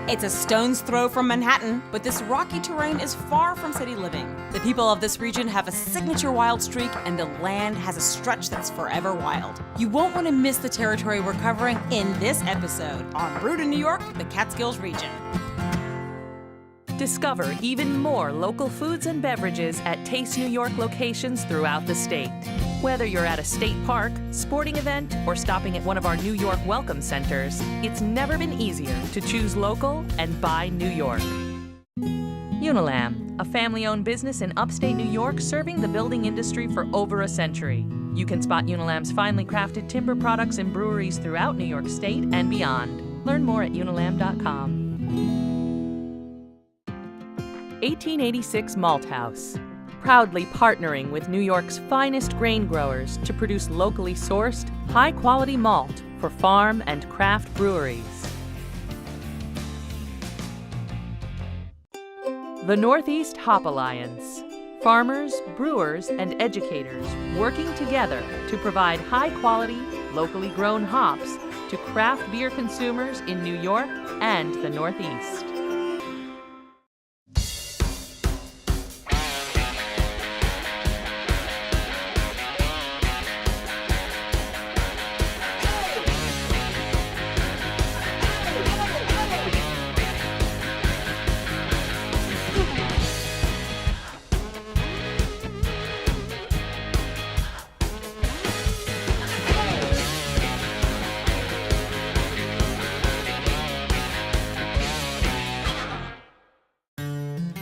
It's a stone's throw from Manhattan, but this rocky terrain is far from city living. The people of this region have a signature wild streak, and the land has a stretch that's forever wild. You won't want to miss the territory we're covering in this episode on Brewed in New York, the Catskills region. Discover even more local foods and beverages at Taste New York locations throughout the state. Whether you're at a state park, sporting event, or stopping at one of our New York welcome centers, it's never been easier to choose local and buy New York. Unilam, a family-owned business in upstate New York serving the building industry for over a century. You can spot Unilam's finely crafted timber products in breweries throughout New York State and beyond. Learn more at unilam.com. 1886 Malt House, proudly partnering with New York's finest grain growers to produce locally sourced, high-quality malt for farm and craft breweries. The Northeast Hop Alliance, farmers, brewers, and educators working together to provide high-quality, locally grown hops to craft beer consumers in New York and the Northeast.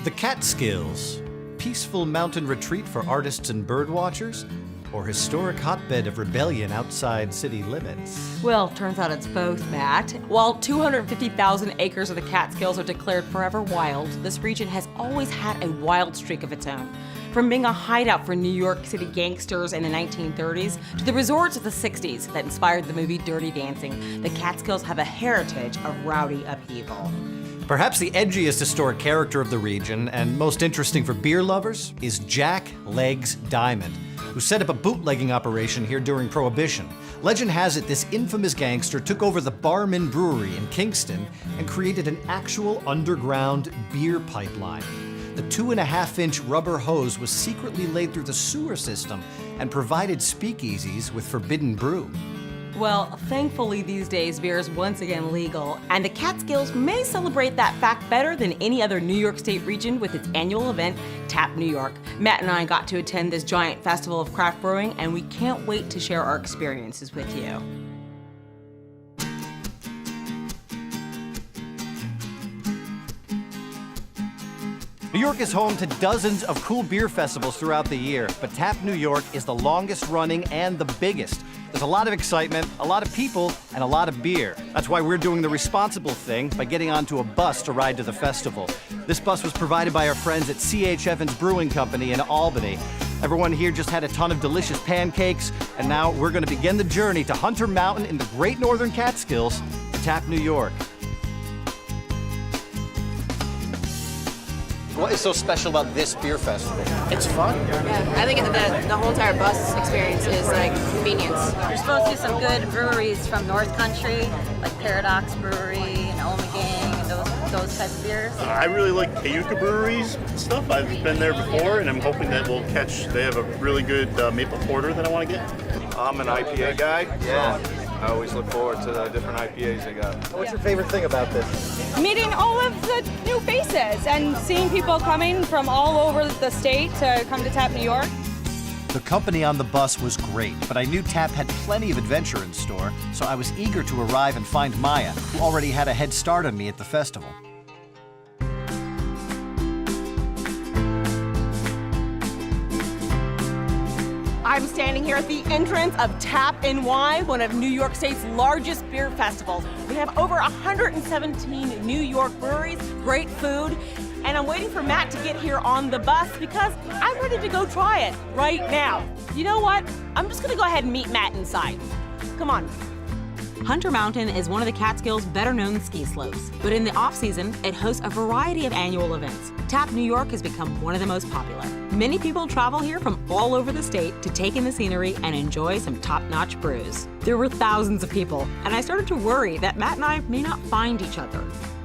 The Catskills, peaceful mountain retreat for artists and birdwatchers, or historic hotbed of rebellion outside city limits? Well, turns out it's both, Matt. While 250,000 acres of the Catskills are declared forever wild, this region has always had a wild streak of its own. From being a hideout for New York City gangsters in the 1930s to the resorts of the 60s that inspired the movie Dirty Dancing, the Catskills have a heritage of rowdy upheaval. Perhaps the edgiest historic character of the region, and most interesting for beer lovers, is Jack Legs Diamond, who set up a bootlegging operation here during Prohibition. Legend has it this infamous gangster took over the Barman Brewery in Kingston and created an actual underground beer pipeline. The 2.5-inch rubber hose was secretly laid through the sewer system and provided speakeasies with forbidden brew. Well, thankfully these days beer is once again legal, and the Catskills may celebrate that fact better than any other New York State region with its annual event, Tap New York. Matt and I got to attend this giant festival of craft brewing, and we can't wait to share our experiences with you. New York is home to dozens of cool beer festivals throughout the year, but Tap New York is the longest running and the biggest. There's a lot of excitement, a lot of people, and a lot of beer. That's why we're doing the responsible thing by getting onto a bus to ride to the festival. This bus was provided by our friends at C.H. Evans Brewing Company in Albany. Everyone here just had a ton of delicious pancakes, and now we're going to begin the journey to Hunter Mountain in the Great Northern Catskills to Tap New York. What is so special about this beer festival? It's fun. Yeah, I think the whole entire bus experience is like convenience. You're supposed to see some good breweries from North Country, like Paradox Brewery and Omegang and those type of beers. I really like Cayuga Breweries stuff. I've been there before, and I'm hoping that we'll catch. They have a really good maple porter that I want to get. I'm an IPA guy. Yeah. I always look forward to the different IPAs they got. What's your favorite thing about this? Meeting all of the new faces and seeing people coming from all over the state to come to Tap New York. The company on the bus was great, but I knew Tap had plenty of adventure in store, so I was eager to arrive and find Maya, who already had a head start on me at the festival. I'm standing here at the entrance of Tap NY, one of New York State's largest beer festivals. We have over 117 New York breweries, great food, and I'm waiting for Matt to get here on the bus because I'm ready to go try it right now. You know what? I'm just gonna go ahead and meet Matt inside. Come on. Hunter Mountain is one of the Catskills' better-known ski slopes, but in the off-season, it hosts a variety of annual events. Tap New York has become one of the most popular. Many people travel here from all over the state to take in the scenery and enjoy some top-notch brews. There were thousands of people, and I started to worry that Matt and I may not find each other.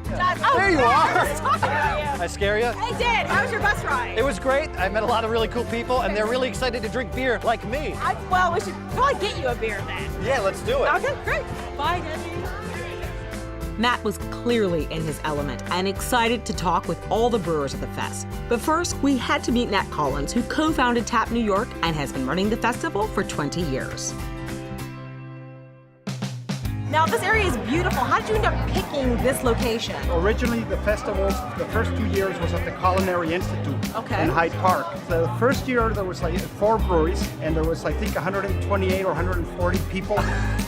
There you are. I I scare you? I did. How was your bus ride? It was great. I met a lot of really cool people, and they're really excited to drink beer like me. Well, we should probably get you a beer then. Yeah, let's do it. Okay, great. Bye, Debbie. Matt was clearly in his element and excited to talk with all the brewers at the fest. But first, we had to meet Nat Collins, who co-founded Tap New York and has been running the festival for 20 years. Now, this area is beautiful. How did you end up picking this location? Originally, the festival, the first 2 years was at the Culinary Institute Okay. in Hyde Park. The first year, there was like 4 breweries, and there was, I think, 128 or 140 people.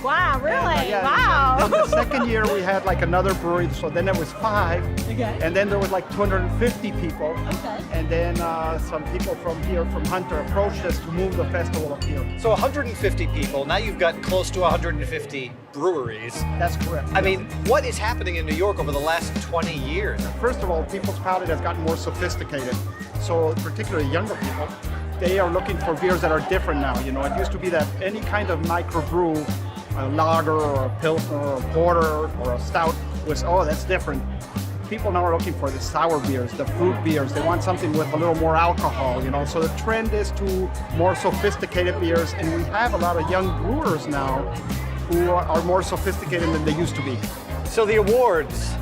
Wow, really? Yeah, Wow. And then the second year, we had like another brewery, so then there was 5. Okay. And then there was like 250 people. Okay. And then some people from here, from Hunter, approached us to move the festival up here. So 150 people. Now you've got close to 150 breweries. That's correct. I mean, what is happening in New York over the last 20 years? First of all, people's palate has gotten more sophisticated. So particularly younger people, they are looking for beers that are different now. You know, it used to be that any kind of microbrew, a lager or a pilsner or a porter or a stout was, oh, that's different. People now are looking for the sour beers, the fruit beers. They want something with a little more alcohol, you know. So the trend is to more sophisticated beers, and we have a lot of young brewers now who are more sophisticated than they used to be. So the awards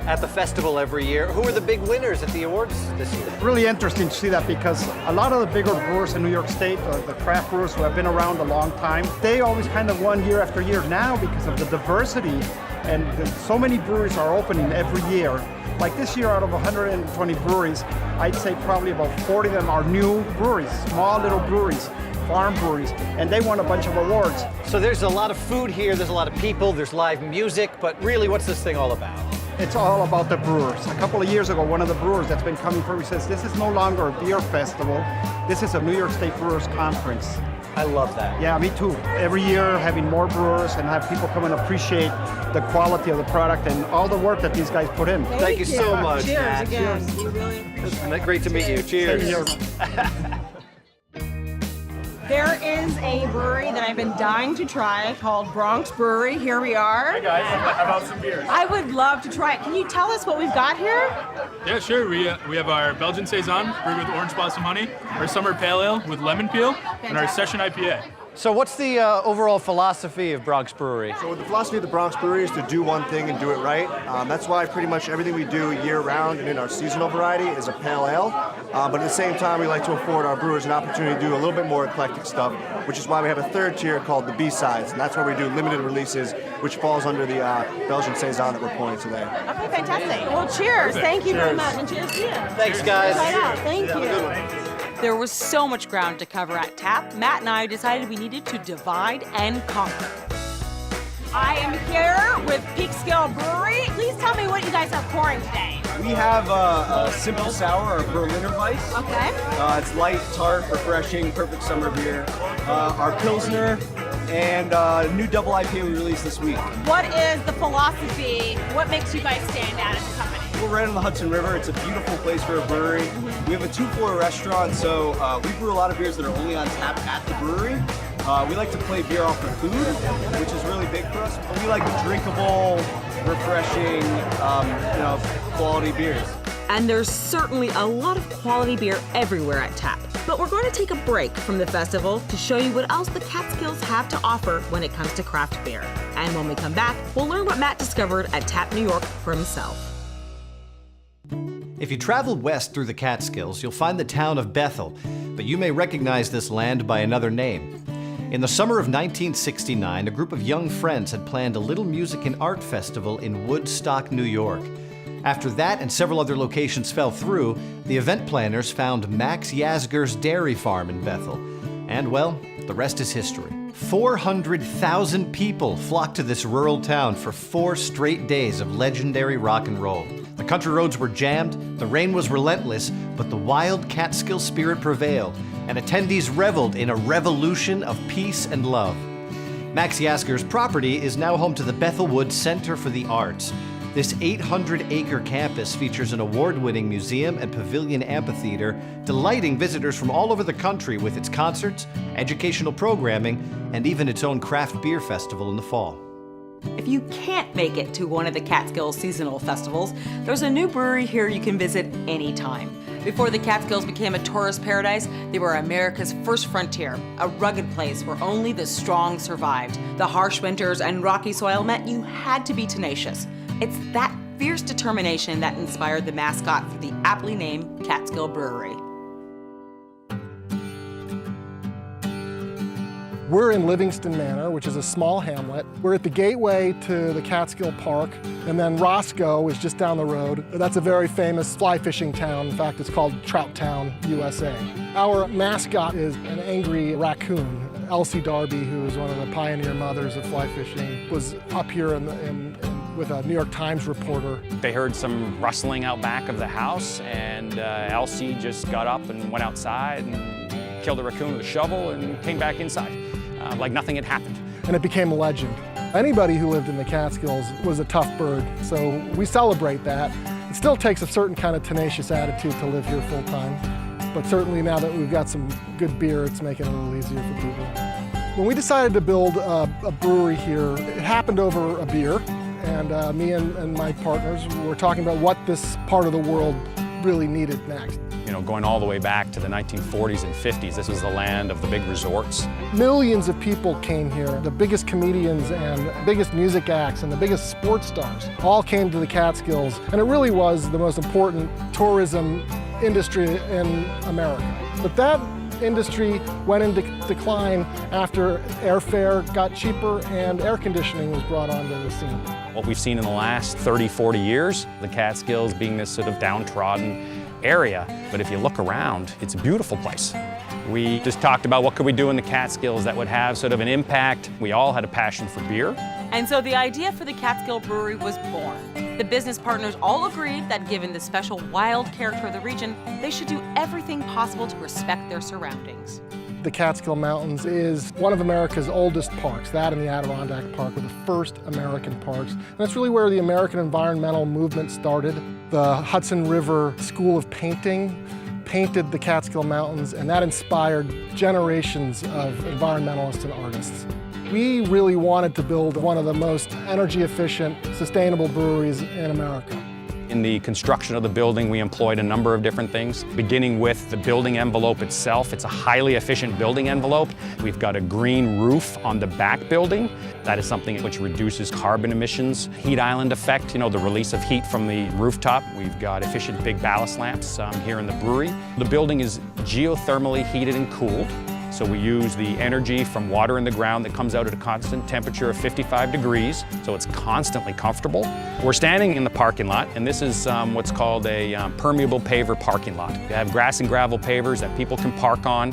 at the festival every year, who are the big winners at the awards this year? Really interesting to see that because a lot of the bigger brewers in New York State, or the craft brewers who have been around a long time, they always kind of won year after year. Now, because of the diversity and so many breweries are opening every year, like this year out of 120 breweries, I'd say probably about 40 of them are new breweries, small little breweries, farm breweries, and they won a bunch of awards. So there's a lot of food here, there's a lot of people, there's live music, but really what's this thing all about? It's all about the brewers. A couple of years ago, one of the brewers that's been coming through says, this is no longer a beer festival, this is a New York State Brewers Conference. I love that. Yeah, me too. Every year having more brewers and have people come and appreciate the quality of the product and all the work that these guys put in. Thank you so much, Cheers Matt. again. It's great to meet you. Cheers. Same here. There is a brewery that I've been dying to try called Bronx Brewery. Here we are. Hi guys, how about some beers? I would love to try it. Can you tell us what we've got here? Yeah, sure. We have our Belgian Saison brewed with orange blossom honey, our summer pale ale with lemon peel, and our session IPA. So what's the overall philosophy of Bronx Brewery? So the philosophy of the Bronx Brewery is to do one thing and do it right. That's why pretty much everything we do year-round and in our seasonal variety is a pale ale. But at the same time, we like to afford our brewers an opportunity to do a little bit more eclectic stuff, which is why we have a third tier called the B-Sides, and that's where we do limited releases, which falls under the Belgian Saison that we're pouring today. Okay, fantastic. Well, cheers. Thank you very much. And cheers to you. Thanks, guys. Try it out. Thank you. There was so much ground to cover at Tap, Matt and I decided we needed to divide and conquer. I am here with Catskill Brewery. Please tell me what you guys are pouring today. We have a simple sour, or Berliner Weiss. Okay. It's light, tart, refreshing, perfect summer beer. Our Pilsner, and new double IPA we released this week. What is the philosophy? What makes you guys stand out as a company? We're right on the Hudson River. It's a beautiful place for a brewery. We have a 2-floor restaurant, so we brew a lot of beers that are only on tap at the brewery. We like to play beer off the food, which is really big for us. But we like drinkable, refreshing, quality beers. And there's certainly a lot of quality beer everywhere at Tap. But we're going to take a break from the festival to show you what else the Catskills have to offer when it comes to craft beer. And when we come back, we'll learn what Matt discovered at Tap New York for himself. If you travel west through the Catskills, you'll find the town of Bethel, but you may recognize this land by another name. In the summer of 1969, a group of young friends had planned a little music and art festival in Woodstock, New York. After that and several other locations fell through, the event planners found Max Yasgur's dairy farm in Bethel. And well, the rest is history. 400,000 people flocked to this rural town for 4 straight days of legendary rock and roll. The country roads were jammed, the rain was relentless, but the wild Catskill spirit prevailed, and attendees reveled in a revolution of peace and love. Max Yasgur's property is now home to the Bethel Woods Center for the Arts. This 800-acre campus features an award-winning museum and pavilion amphitheater, delighting visitors from all over the country with its concerts, educational programming, and even its own craft beer festival in the fall. If you can't make it to one of the Catskills seasonal festivals, there's a new brewery here you can visit anytime. Before the Catskills became a tourist paradise, they were America's first frontier, a rugged place where only the strong survived. The harsh winters and rocky soil meant you had to be tenacious. It's that fierce determination that inspired the mascot for the aptly named Catskill Brewery. We're in Livingston Manor, which is a small hamlet. We're at the gateway to the Catskill Park, and then Roscoe is just down the road. That's a very famous fly fishing town. In fact, it's called Trout Town, USA. Our mascot is an angry raccoon. Elsie Darby, who is one of the pioneer mothers of fly fishing, was up here with a New York Times reporter. They heard some rustling out back of the house, and Elsie just got up and went outside and killed a raccoon with a shovel and came back inside. Like nothing had happened. And it became a legend. Anybody who lived in the Catskills was a tough bird, so we celebrate that. It still takes a certain kind of tenacious attitude to live here full time, but certainly now that we've got some good beer, it's making it a little easier for people. When we decided to build a brewery here, it happened over a beer, and me and my partners were talking about what this part of the world really needed next. You know, going all the way back to the 1940s and 50s, this was the land of the big resorts. Millions of people came here. The biggest comedians and biggest music acts and the biggest sports stars all came to the Catskills, and it really was the most important tourism industry in America. But that industry went into decline after airfare got cheaper and air conditioning was brought onto the scene. What we've seen in the last 30, 40 years, the Catskills being this sort of downtrodden area, but if you look around, it's a beautiful place. We just talked about what could we do in the Catskills that would have sort of an impact. We all had a passion for beer. And so the idea for the Catskill Brewery was born. The business partners all agreed that given the special wild character of the region, they should do everything possible to respect their surroundings. The Catskill Mountains is one of America's oldest parks. That and the Adirondack Park were the first American parks. And that's really where the American environmental movement started. The Hudson River School of Painting painted the Catskill Mountains, and that inspired generations of environmentalists and artists. We really wanted to build one of the most energy efficient, sustainable breweries in America. In the construction of the building, we employed a number of different things, beginning with the building envelope itself. It's a highly efficient building envelope. We've got a green roof on the back building. That is something which reduces carbon emissions. Heat island effect, you know, the release of heat from the rooftop. We've got efficient big ballast lamps here in the brewery. The building is geothermally heated and cooled. So we use the energy from water in the ground that comes out at a constant temperature of 55 degrees, so it's constantly comfortable. We're standing in the parking lot, and this is what's called a permeable paver parking lot. You have grass and gravel pavers that people can park on,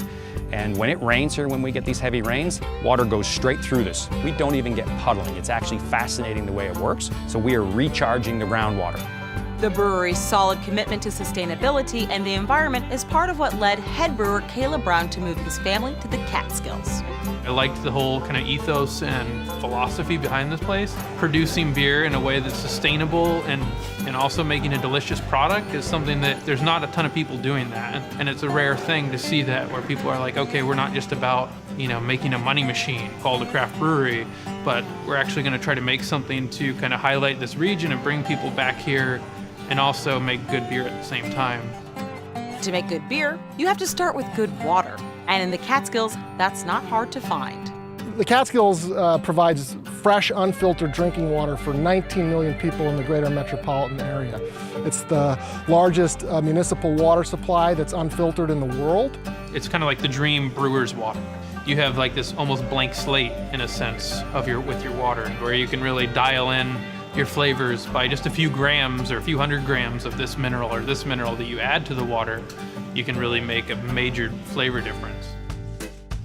and when it rains here, when we get these heavy rains, water goes straight through this. We don't even get puddling. It's actually fascinating the way it works, so we are recharging the groundwater. The brewery's solid commitment to sustainability and the environment is part of what led head brewer Caleb Brown to move his family to the Catskills. I liked the whole kind of ethos and philosophy behind this place. Producing beer in a way that's sustainable and also making a delicious product is something that there's not a ton of people doing that. And it's a rare thing to see that, where people are like, okay, we're not just about, you know, making a money machine called a craft brewery, but we're actually going to try to make something to kind of highlight this region and bring people back here and also make good beer at the same time. To make good beer, you have to start with good water. And in the Catskills, that's not hard to find. The Catskills provides fresh, unfiltered drinking water for 19 million people in the greater metropolitan area. It's the largest municipal water supply that's unfiltered in the world. It's kind of like the dream brewer's water. You have like this almost blank slate, in a sense, with your water, where you can really dial in your flavors by just a few grams or a few hundred grams of this mineral or this mineral that you add to the water. You can really make a major flavor difference.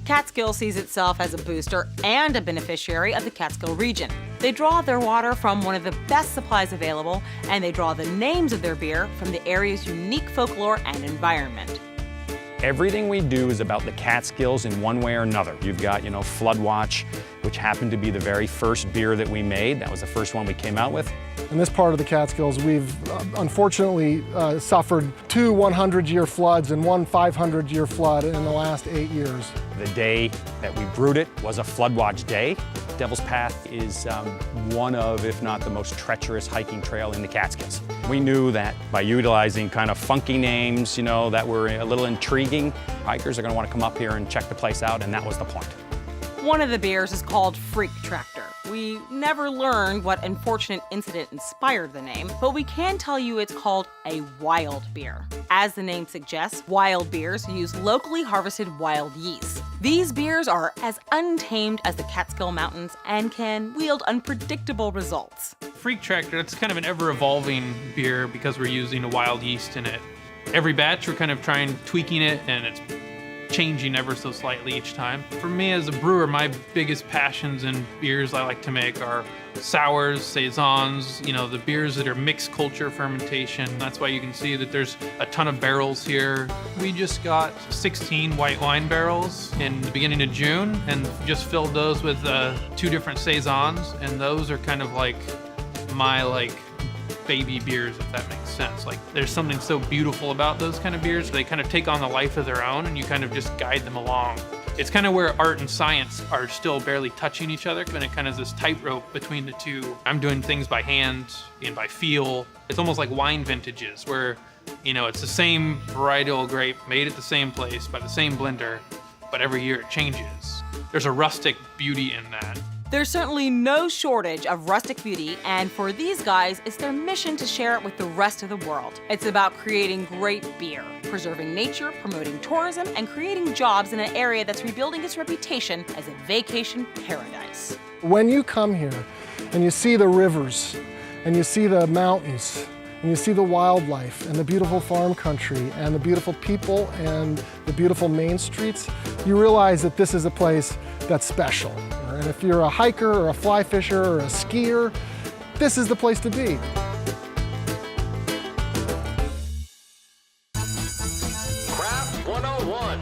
Catskill sees itself as a booster and a beneficiary of the Catskill region. They draw their water from one of the best supplies available, and they draw the names of their beer from the area's unique folklore and environment. Everything we do is about the Catskills in one way or another. You've got, you know, Flood Watch, which happened to be the very first beer that we made. That was the first one we came out with. In this part of the Catskills, we've unfortunately suffered 2 100-year floods and 1 500-year flood in the last 8 years. The day that we brewed it was a Flood Watch day. Devil's Path is one of, if not the most treacherous hiking trail in the Catskills. We knew that by utilizing kind of funky names, you know, that were a little intriguing, hikers are going to want to come up here and check the place out, and that was the point. One of the beers is called Freak Tractor. We never learned what unfortunate incident inspired the name, but we can tell you it's called a wild beer. As the name suggests, wild beers use locally harvested wild yeast. These beers are as untamed as the Catskill Mountains and can wield unpredictable results. Freak Tractor, it's kind of an ever-evolving beer because we're using a wild yeast in it. Every batch we're kind of tweaking it, and it's changing ever so slightly each time. For me as a brewer, my biggest passions in beers I like to make are sours, saisons, you know, the beers that are mixed culture fermentation. That's why you can see that there's a ton of barrels here. We just got 16 white wine barrels in the beginning of June and just filled those with 2 different saisons, and those are kind of like my baby beers, if that makes sense. Like, there's something so beautiful about those kind of beers. They kind of take on the life of their own, and you kind of just guide them along. It's kind of where art and science are still barely touching each other, and it kind of is this tightrope between the two. I'm doing things by hand and by feel. It's almost like wine vintages, where, you know, it's the same varietal grape made at the same place by the same blender, but every year it changes. There's a rustic beauty in that. There's certainly no shortage of rustic beauty, and for these guys, it's their mission to share it with the rest of the world. It's about creating great beer, preserving nature, promoting tourism, and creating jobs in an area that's rebuilding its reputation as a vacation paradise. When you come here and you see the rivers, and you see the mountains, and you see the wildlife, and the beautiful farm country, and the beautiful people, and the beautiful main streets, you realize that this is a place that's special. And if you're a hiker or a fly fisher or a skier, this is the place to be. Craft 101.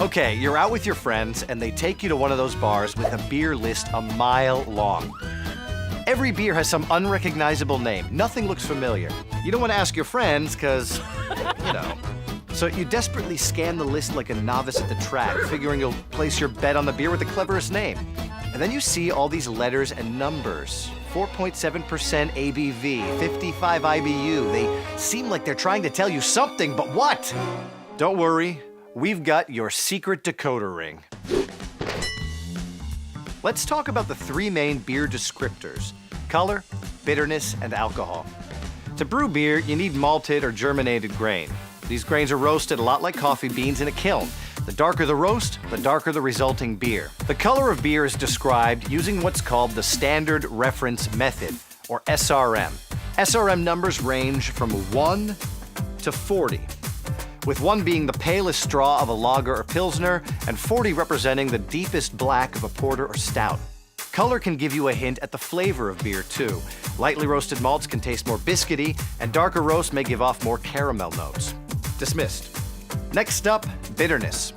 Okay, you're out with your friends and they take you to one of those bars with a beer list a mile long. Every beer has some unrecognizable name. Nothing looks familiar. You don't want to ask your friends because, you know. So you desperately scan the list like a novice at the track, figuring you'll place your bet on the beer with the cleverest name. And then you see all these letters and numbers. 4.7% ABV, 55 IBU. They seem like they're trying to tell you something, but what? Don't worry, we've got your secret decoder ring. Let's talk about the 3 main beer descriptors: color, bitterness, and alcohol. To brew beer, you need malted or germinated grain. These grains are roasted a lot like coffee beans in a kiln. The darker the roast, the darker the resulting beer. The color of beer is described using what's called the Standard Reference Method, or SRM. SRM numbers range from 1 to 40, with 1 being the palest straw of a lager or pilsner, and 40 representing the deepest black of a porter or stout. Color can give you a hint at the flavor of beer, too. Lightly roasted malts can taste more biscuity, and darker roast may give off more caramel notes. Dismissed. Next up, bitterness.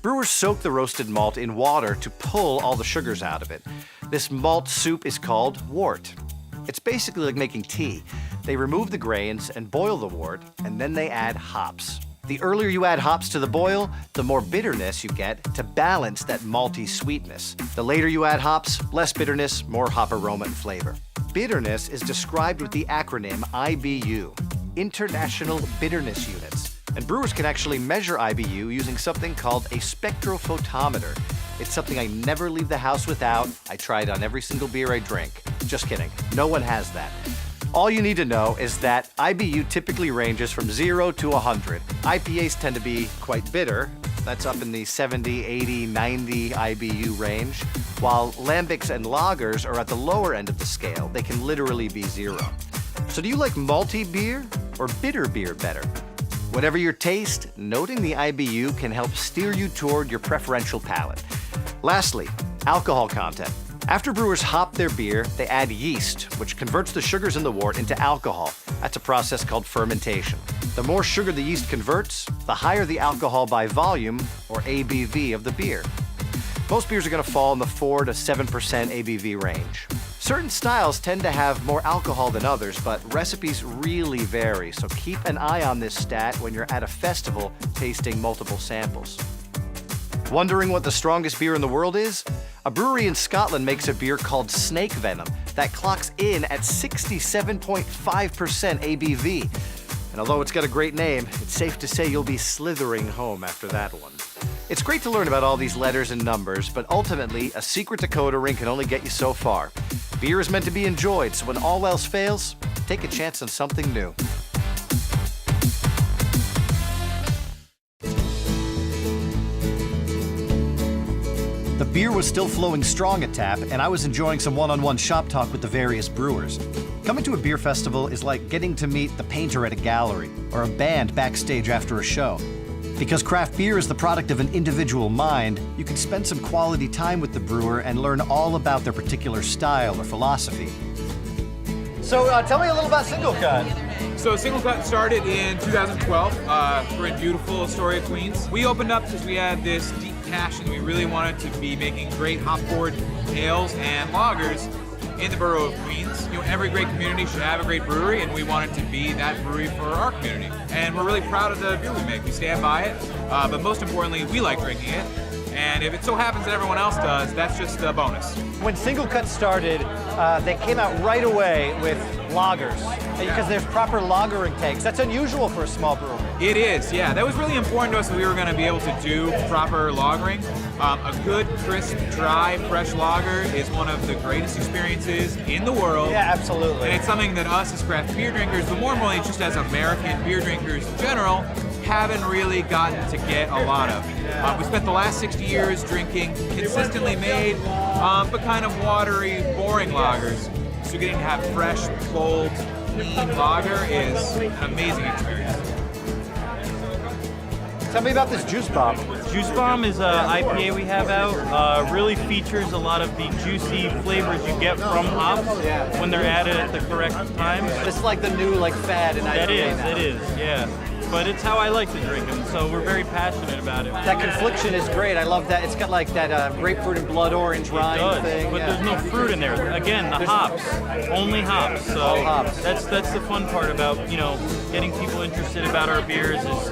Brewers soak the roasted malt in water to pull all the sugars out of it. This malt soup is called wort. It's basically like making tea. They remove the grains and boil the wort, and then they add hops. The earlier you add hops to the boil, the more bitterness you get to balance that malty sweetness. The later you add hops, less bitterness, more hop aroma and flavor. Bitterness is described with the acronym IBU, International Bitterness Units. And brewers can actually measure IBU using something called a spectrophotometer. It's something I never leave the house without. I try it on every single beer I drink. Just kidding. No one has that. All you need to know is that IBU typically ranges from 0 to 100. IPAs tend to be quite bitter. That's up in the 70, 80, 90 IBU range, while lambics and lagers are at the lower end of the scale. They can literally be 0. So do you like malty beer or bitter beer better? Whatever your taste, noting the IBU can help steer you toward your preferential palate. Lastly, alcohol content. After brewers hop their beer, they add yeast, which converts the sugars in the wort into alcohol. That's a process called fermentation. The more sugar the yeast converts, the higher the alcohol by volume, or ABV, of the beer. Most beers are going to fall in the 4 to 7% ABV range. Certain styles tend to have more alcohol than others, but recipes really vary, so keep an eye on this stat when you're at a festival tasting multiple samples. Wondering what the strongest beer in the world is? A brewery in Scotland makes a beer called Snake Venom that clocks in at 67.5% ABV. And although it's got a great name, it's safe to say you'll be slithering home after that one. It's great to learn about all these letters and numbers, but ultimately, a secret decoder ring can only get you so far. Beer is meant to be enjoyed, so when all else fails, take a chance on something new. The beer was still flowing strong at Tap, and I was enjoying some one-on-one shop talk with the various brewers. Coming to a beer festival is like getting to meet the painter at a gallery or a band backstage after a show. Because craft beer is the product of an individual mind, you can spend some quality time with the brewer and learn all about their particular style or philosophy. So tell me a little about Single Cut. So Single Cut started in 2012. We're in beautiful Astoria, Queens. We opened up because we had this deep passion. We really wanted to be making great hop-forward ales and lagers in the borough of Queens. You know, every great community should have a great brewery, and we wanted to be that brewery for our community. And we're really proud of the beer we make. We stand by it, but most importantly, we like drinking it. And if it so happens that everyone else does, that's just a bonus. When Single Cut started, they came out right away with lagers, because there's proper lagering tanks. That's unusual for a small brewery. It is, yeah. That was really important to us that we were going to be able to do proper lagering. A good, crisp, dry, fresh lager is one of the greatest experiences in the world. Yeah, absolutely. And it's something that us as craft beer drinkers, but more importantly just as American beer drinkers in general, haven't really gotten to get a lot of. We spent the last 60 years drinking consistently made, but kind of watery, boring lagers. So getting to have fresh, bold, clean lager is an amazing experience. Tell me about this Juice Bomb. Juice Bomb is an IPA we have out. Really features a lot of the juicy flavors you get from hops when they're added at the correct time. It's like the new fad in IPA. It is, yeah. But it's how I like to drink them, so we're very passionate about it. That confliction is great. I love that. It's got like that grapefruit and blood orange rind thing. But there's no fruit in there. Again, the hops, only hops. So all hops. That's the fun part about getting people interested about our beers is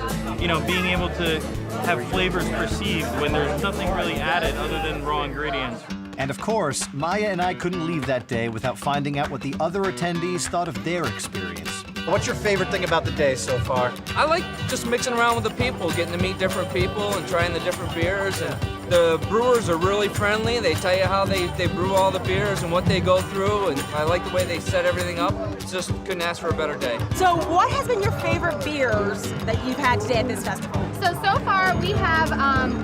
being able to have flavors perceived when there's nothing really added other than raw ingredients. And of course, Maya and I couldn't leave that day without finding out what the other attendees thought of their experience. What's your favorite thing about the day so far? I like just mixing around with the people, getting to meet different people and trying the different beers. And the brewers are really friendly. They tell you how they brew all the beers and what they go through. And I like the way they set everything up. Just couldn't ask for a better day. So what has been your favorite beers that you've had today at this festival? So far we have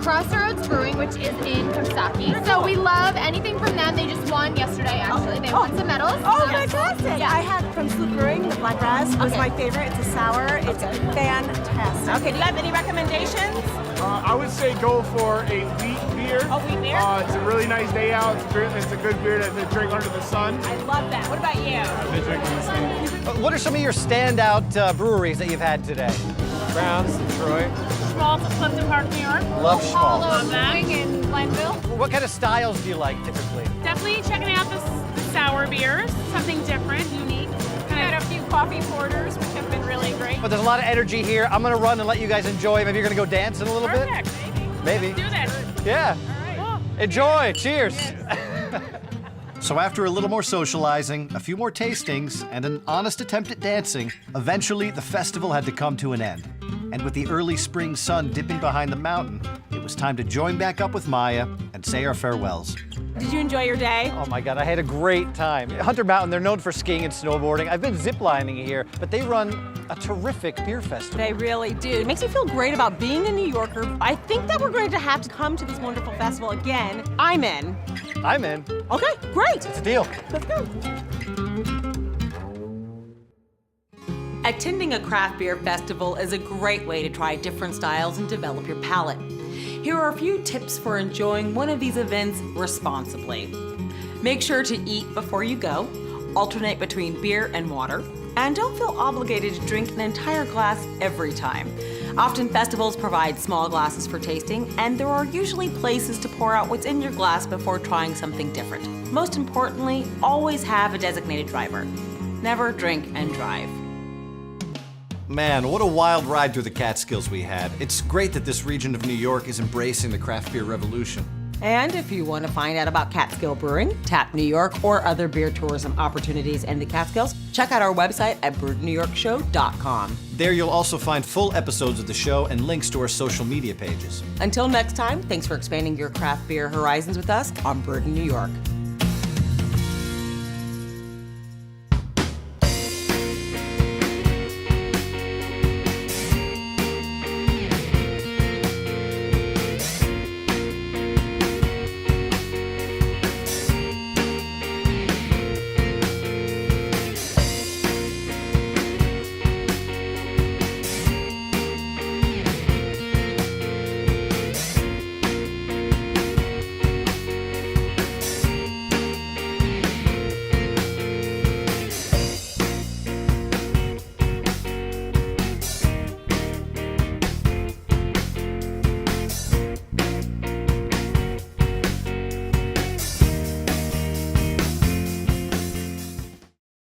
Crossroads Brewing, which is in Coxsackie. So we love anything from them. They just won yesterday, actually. They won some medals. Oh, fantastic. Yeah. I had from Sloop Brewing, the Black Raz was my favorite. It's a sour. It's fantastic. Okay, do you have any recommendations? I would say go for a wheat beer. Oh, wheat beer? It's a really nice day out. It's a good beer to drink under the sun. I love that. What about you? I've been drinking the same. What are some of your standout breweries that you've had today? Browns, Detroit. Schmaltz at Clifton Park, New York. Love Schmaltz. Love that. In Glenville. What kind of styles do you like typically? Definitely checking out the sour beers, something different, unique. And I had a few coffee porters, which have been really great. But there's a lot of energy here. I'm gonna run and let you guys enjoy. Maybe you're gonna go dance in a little bit? Maybe. Let's do this. Yeah. All right. Enjoy. Cheers. So after a little more socializing, a few more tastings, and an honest attempt at dancing, eventually the festival had to come to an end. And with the early spring sun dipping behind the mountain, it was time to join back up with Maya and say our farewells. Did you enjoy your day? Oh my God, I had a great time. Hunter Mountain, they're known for skiing and snowboarding. I've been ziplining here, but they run a terrific beer festival. They really do. It makes me feel great about being a New Yorker. I think that we're going to have to come to this wonderful festival again. I'm in. I'm in. Okay, great. It's a deal. Let's go. Attending a craft beer festival is a great way to try different styles and develop your palate. Here are a few tips for enjoying one of these events responsibly. Make sure to eat before you go, alternate between beer and water, and don't feel obligated to drink an entire glass every time. Often festivals provide small glasses for tasting, and there are usually places to pour out what's in your glass before trying something different. Most importantly, always have a designated driver. Never drink and drive. Man, what a wild ride through the Catskills we had. It's great that this region of New York is embracing the craft beer revolution. And if you want to find out about Catskill Brewing, Tap New York, or other beer tourism opportunities in the Catskills, check out our website at brewednewyorkshow.com. There you'll also find full episodes of the show and links to our social media pages. Until next time, thanks for expanding your craft beer horizons with us on Brewed in New York.